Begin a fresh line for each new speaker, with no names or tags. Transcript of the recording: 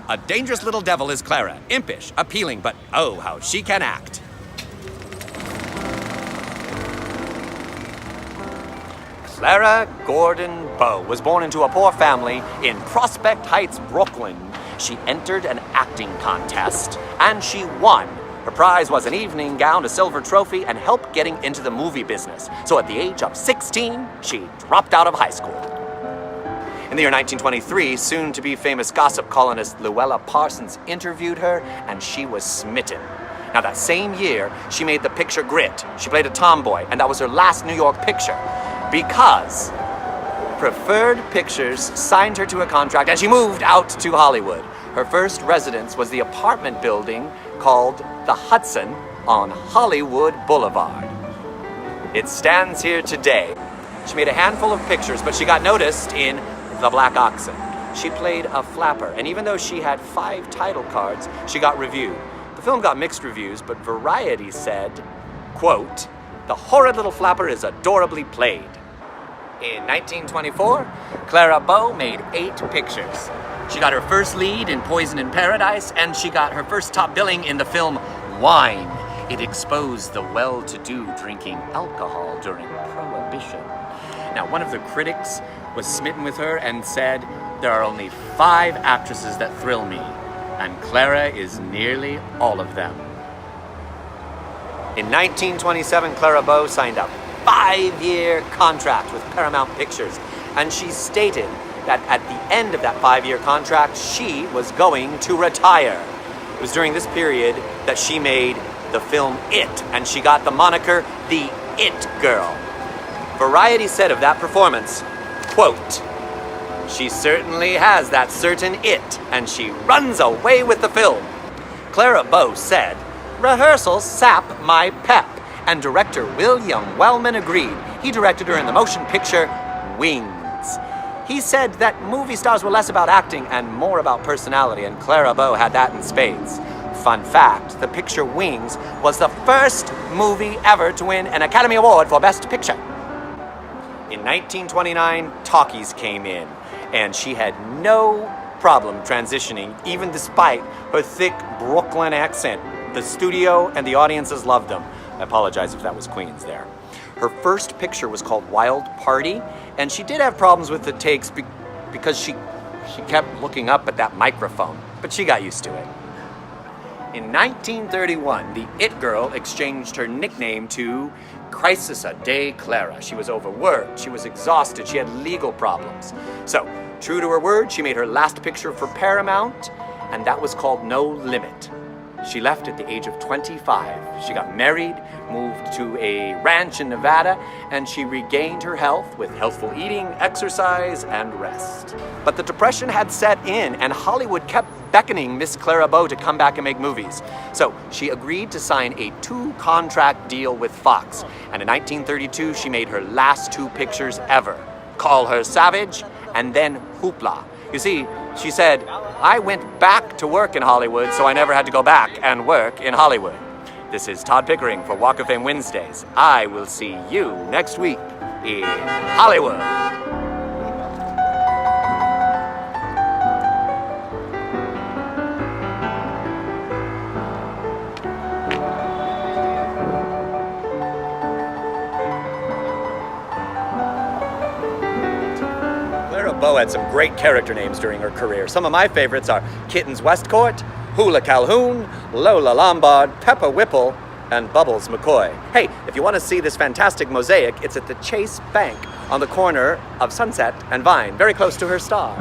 A dangerous little devil is Clara. Impish, appealing, but oh, how she can act. Clara Gordon Bow was born into a poor family in Prospect Heights, Brooklyn. She entered an acting contest, and she won. Her prize was an evening gown, a silver trophy, and help getting into the movie business. So at the age of 16, she dropped out of high school. In the year 1923, soon-to-be famous gossip columnist Luella Parsons interviewed her, and she was smitten. Now, that same year, she made the picture Grit. She played a tomboy, and that was her last New York picture, because Preferred Pictures signed her to a contract, and she moved out to Hollywood. Her first residence was the apartment building called the Hudson on Hollywood Boulevard. It stands here today. She made a handful of pictures, but she got noticed in The Black Oxen. She played a flapper, and even though she had 5 title cards, she got reviewed. The film got mixed reviews, but Variety said, quote, "The horrid little flapper is adorably played." In 1924, Clara Bow made 8 pictures. She got her first lead in Poison in Paradise, and she got her first top billing in the film Wine. It exposed the well-to-do drinking alcohol during Prohibition. Now, one of the critics was smitten with her and said, "There are only 5 actresses that thrill me, and Clara is nearly all of them." In 1927, Clara Bow signed a 5-year contract with Paramount Pictures, and she stated that at the end of that 5-year contract, she was going to retire. It was during this period that she made the film It, and she got the moniker the It Girl. Variety said of that performance, quote, "She certainly has that certain it, and she runs away with the film." Clara Bow said, "Rehearsals sap my pep," and director William Wellman agreed. He directed her in the motion picture Wings. He said that movie stars were less about acting and more about personality, and Clara Bow had that in spades. Fun fact, the picture Wings was the first movie ever to win an Academy Award for Best Picture. In 1929, Talkies came in, and she had no problem transitioning, even despite her thick Brooklyn accent. The studio and the audiences loved them. I apologize if that was Queens there. Her first picture was called Wild Party, and she did have problems with the takes because she kept looking up at that microphone, but she got used to it. In 1931, the It Girl exchanged her nickname to Crisis a Day Clara. She was overworked, she was exhausted, she had legal problems. So, true to her word, she made her last picture for Paramount, and that was called No Limit. She left at the age of 25. She got married, moved to a ranch in Nevada, and she regained her health with healthful eating, exercise, and rest. But the Depression had set in, and Hollywood kept beckoning Miss Clara Bow to come back and make movies. So she agreed to sign a 2-contract deal with Fox, and in 1932 she made her last 2 pictures ever, Call Her Savage and then Hoopla. You see, she said, "I went back to work in Hollywood, so I never had to go back and work in Hollywood." This is Todd Pickering for Walk of Fame Wednesdays. I will see you next week in Hollywood. Clara Bow had some great character names during her career. Some of my favorites are Kittens Westcourt, Hula Calhoun, Lola Lombard, Pepper Whipple, and Bubbles McCoy. Hey, if you want to see this fantastic mosaic, it's at the Chase Bank on the corner of Sunset and Vine, very close to her star.